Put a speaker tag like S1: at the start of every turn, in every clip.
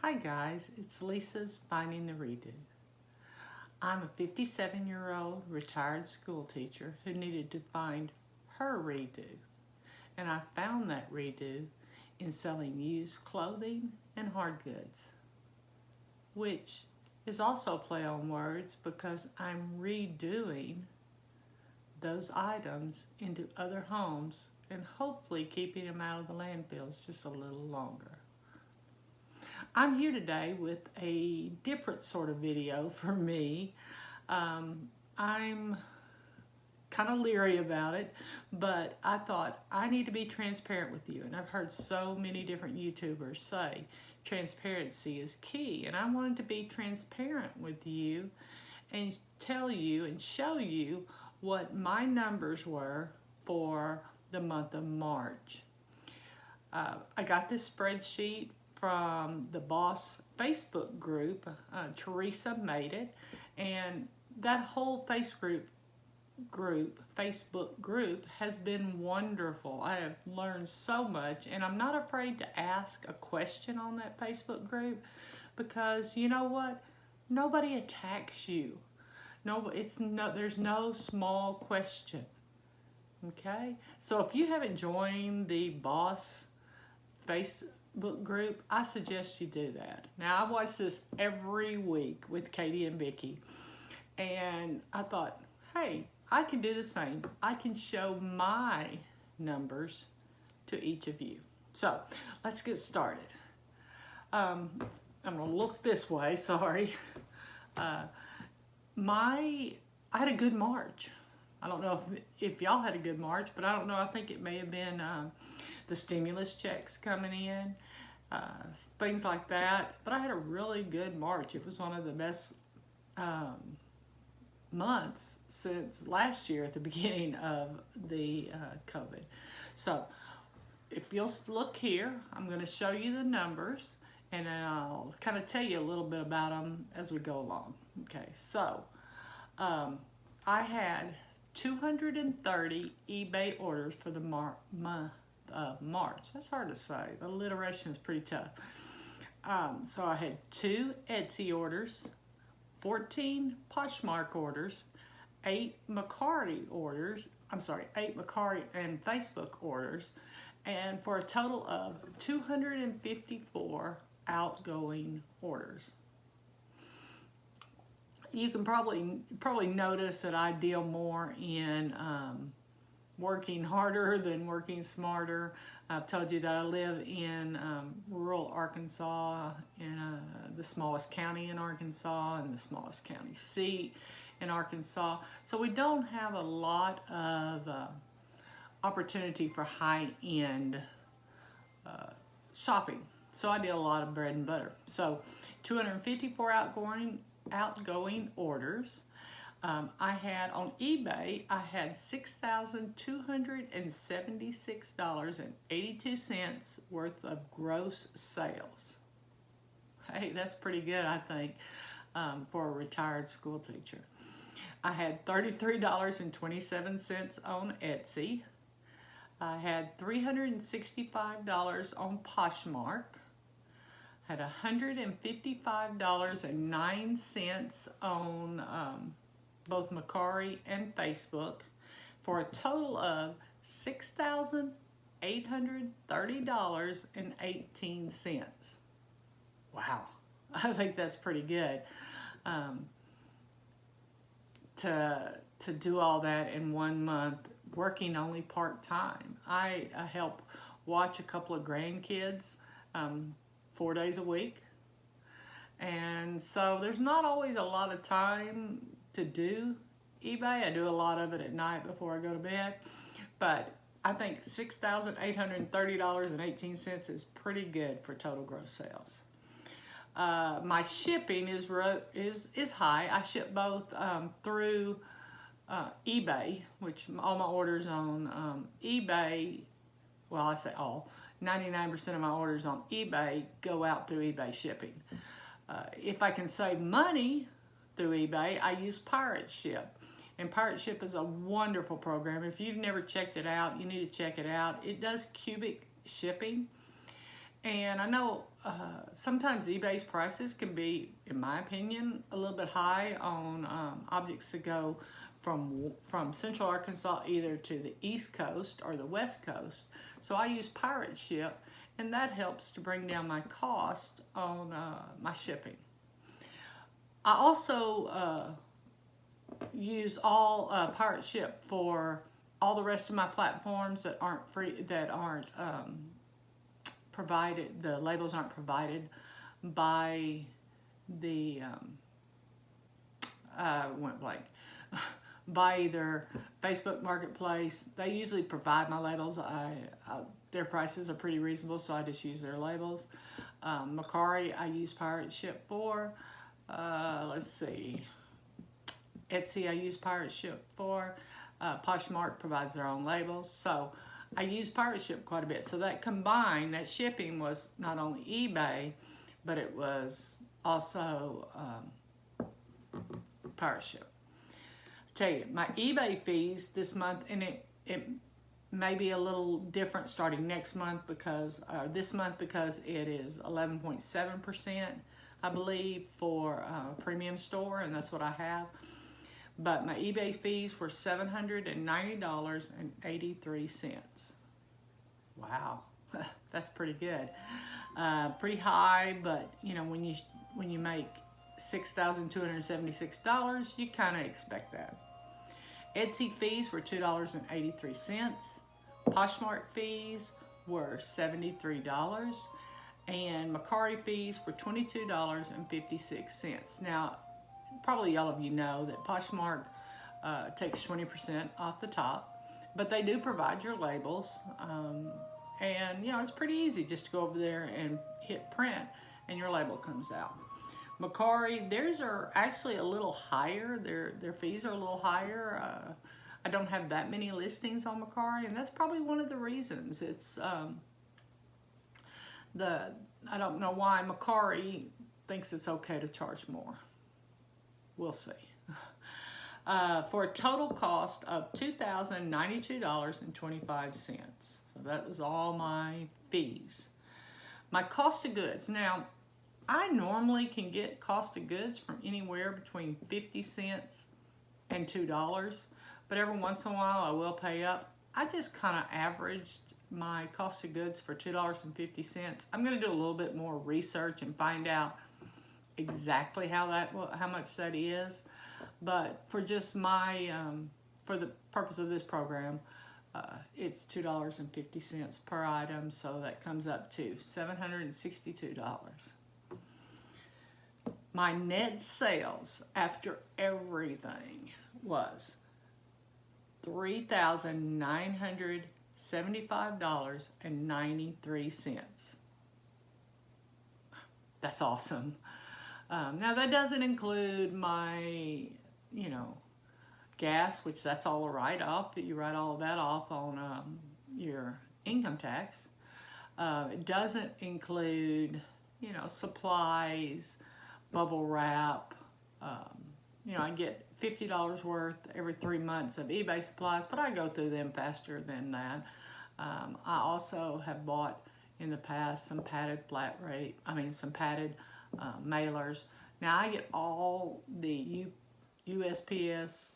S1: Hi guys, it's Lisa's Finding the Redo. I'm a 57-year-old retired school teacher who needed to find her redo. And I found that redo in selling used clothing and hard goods, which is also a play on words because I'm redoing those items into other homes and hopefully keeping them out of the landfills just a little longer. I'm here today with a different sort of video for me. I'm kind of leery about it, but I thought I need to be transparent with you. And I've heard so many different YouTubers say transparency is key. And I wanted to be transparent with you and tell you and show you what my numbers were for the month of March. I got this spreadsheet from the Boss Facebook group. Teresa made it, and that whole Facebook group has been wonderful. I have learned so much, and I'm not afraid to ask a question on that Facebook group because you know what? Nobody attacks you. There's no small question. Okay? So if you haven't joined the Boss Facebook group, I suggest you do that. Now, I watch this every week with Katie and Vicky, and I thought, hey, I can do the same. I can show my numbers to each of you. So let's get started. I'm gonna look this way, sorry. I had a good March. I don't know if y'all had a good March, but I don't know, I think it may have been the stimulus checks coming in, things like that. But I had a really good March. It was one of the best months since last year at the beginning of the COVID. So if you'll look here, I'm going to show you the numbers and then I'll kind of tell you a little bit about them as we go along. Okay, so I had 230 eBay orders for the month of March. That's hard to say. The alliteration is pretty tough. So I had 2 Etsy orders, 14 Poshmark orders, 8 Mercari and Facebook orders, and for a total of 254 outgoing orders. You can probably notice that I deal more in working harder than working smarter. I've told you that I live in rural Arkansas, in the smallest county in Arkansas and the smallest county seat in Arkansas. So we don't have a lot of opportunity for high-end shopping. So I did a lot of bread and butter. So 254 outgoing orders. I had on eBay, I had $6,276.82 worth of gross sales. Hey, that's pretty good, I think, for a retired school teacher. I had $33.27 on Etsy. I had $365 on Poshmark. I had $155.09 on both Mercari and Facebook, for a total of $6,830.18. Wow, I think that's pretty good to do all that in 1 month, working only part-time. I help watch a couple of grandkids 4 days a week, and so there's not always a lot of time to do eBay. I do a lot of it at night before I go to bed, but I think $6,830.18 is pretty good for total gross sales. My shipping is high. I ship both through eBay, which all my orders on eBay, well, I say all, 99% of my orders on eBay go out through eBay shipping. If I can save money through eBay, I use Pirate Ship. And Pirate Ship is a wonderful program. If you've never checked it out, you need to check it out. It does cubic shipping. And I know sometimes eBay's prices can be, in my opinion, a little bit high on objects that go from Central Arkansas either to the East Coast or the West Coast. So I use pirate ship, and that helps to bring down my cost on my shipping. I also use all pirate ship for all the rest of my platforms that aren't free, that aren't provided, the labels aren't provided by the, went blank, by either Facebook Marketplace. They usually provide my labels. Their prices are pretty reasonable, so I just use their labels. Mercari, I use pirate ship for. Let's see. Etsy, I use pirate ship for. Poshmark provides their own labels. So I use pirate ship quite a bit. So that combined, that shipping was not only eBay, but it was also pirate ship. Tell you, my eBay fees this month, and it may be a little different starting next month because this month, because it is 11.7%, I believe, for premium store, and that's what I have. But my eBay fees were $790.83. Wow, that's pretty good. Pretty high, but you know, when you make $6,276, you kind of expect that. Etsy fees were $2.83. Poshmark fees were $73. And Mercari fees were $22.56. Now, probably all of you know that Poshmark takes 20% off the top, but they do provide your labels. And, you know, it's pretty easy just to go over there and hit print, and your label comes out. Mercari, theirs are actually a little higher. Their fees are a little higher. I don't have that many listings on Mercari, and that's probably one of the reasons. It's I don't know why Mercari thinks it's okay to charge more. We'll see. For a total cost of $2,092.25. So that was all my fees. My cost of goods. Now, I normally can get cost of goods from anywhere between 50 cents and $2, but every once in a while I will pay up. I just kind of averaged my cost of goods for $2.50. I'm going to do a little bit more research and find out exactly how much that is, but for just my for the purpose of this program, it's $2.50 per item, so that comes up to $762. My net sales after everything was $3,975.93. That's awesome. Now that doesn't include my, gas, which that's all a write-off. You write all of that off on your income tax. It doesn't include, supplies, bubble wrap. I get $50 worth every 3 months of eBay supplies, but I go through them faster than that. I also have bought in the past some padded mailers. Now I get all the USPS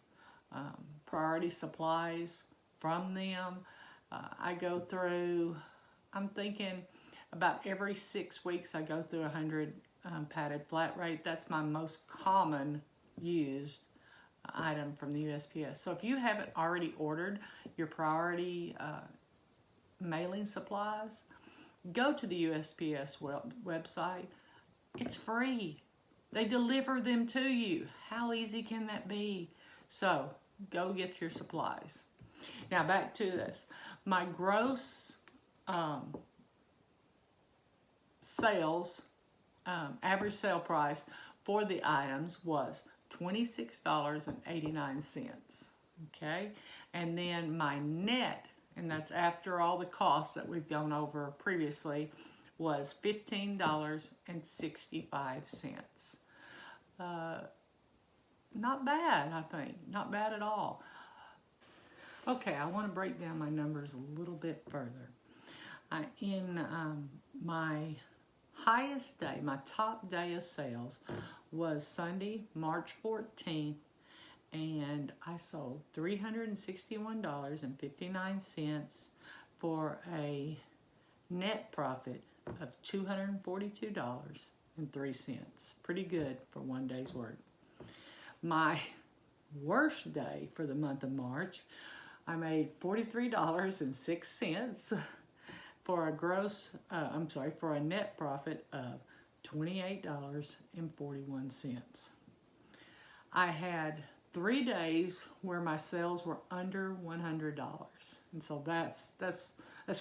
S1: priority supplies from them. I go through, I'm thinking about every 6 weeks I go through 100 padded flat rate. That's my most common used item from the USPS. So if you haven't already ordered your priority mailing supplies, go to the USPS website. It's free. They deliver them to you. How easy can that be? So go get your supplies. Now back to this. My gross sales, average sale price for the items was $26.89. Okay, and then my net, and that's after all the costs that we've gone over previously, was $15.65. Not bad, I think. Not bad at all. Okay, I want to break down my numbers a little bit further. In my highest day, my top day of sales was Sunday, March 14th, and I sold $361.59 for a net profit of $242.03. Pretty good for one day's work. My worst day for the month of March, I made $43.06 for a for a net profit of $28.41. I had 3 days where my sales were under $100, and so that's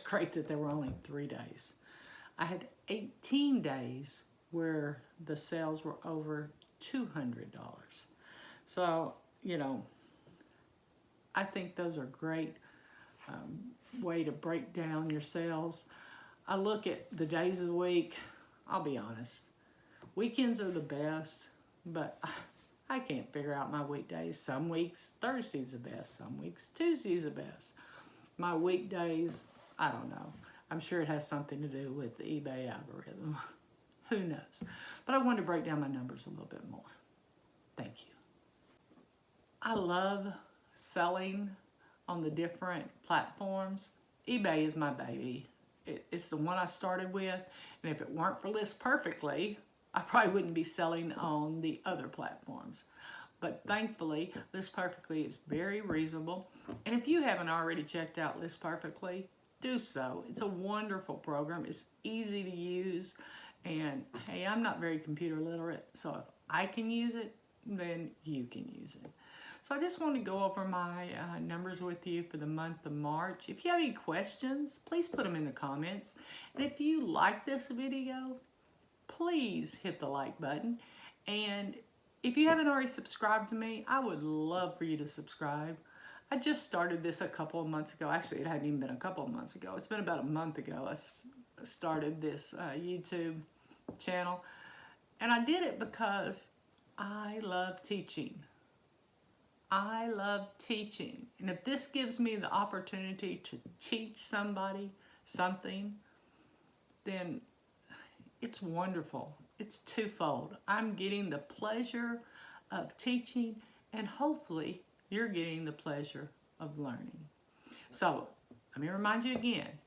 S1: great that there were only 3 days. I had 18 days where the sales were over $200. So, you know, I think those are great way to break down your sales. I look at the days of the week. I'll be honest, weekends are the best, but I can't figure out my weekdays. Some weeks Thursday's the best, some weeks Tuesday's the best. My weekdays, I don't know. I'm sure it has something to do with the eBay algorithm. Who knows? But I wanted to break down my numbers a little bit more. Thank you. I love selling on the different platforms. eBay is my baby. It's the one I started with, and if it weren't for List Perfectly, I probably wouldn't be selling on the other platforms. But thankfully, List Perfectly is very reasonable, and if you haven't already checked out List Perfectly, do so. It's a wonderful program. It's easy to use, and hey, I'm not very computer literate, so if I can use it, then you can use it. So I just want to go over my numbers with you for the month of March. If you have any questions, please put them in the comments. And if you like this video, please hit the like button. And if you haven't already subscribed to me, I would love for you to subscribe. I just started this a couple of months ago. Actually, it hadn't even been a couple of months ago. It's been about a month ago I started this YouTube channel. And I did it because I love teaching. I love teaching. And if this gives me the opportunity to teach somebody something, then it's wonderful. It's twofold. I'm getting the pleasure of teaching, and hopefully you're getting the pleasure of learning. So let me remind you again,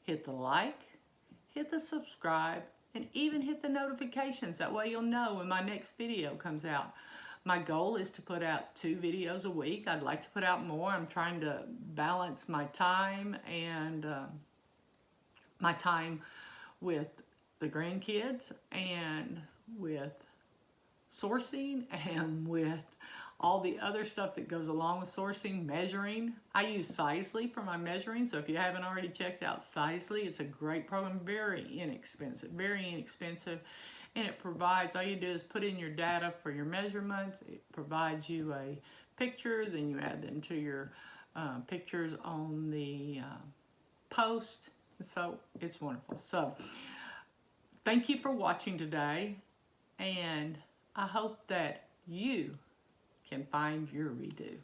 S1: hit the like, hit the subscribe, and even hit the notifications. That way you'll know when my next video comes out. My goal is to put out 2 videos a week. I'd like to put out more. I'm trying to balance my time and my time with the grandkids and with sourcing and with all the other stuff that goes along with sourcing, measuring. I use Sizely for my measuring, so if you haven't already checked out Sizely, it's a great program, very inexpensive, and it provides, all you do is put in your data for your measurements. It provides you a picture, then you add them to your pictures on the post, so it's wonderful. So thank you for watching today, and I hope that you can find your redo.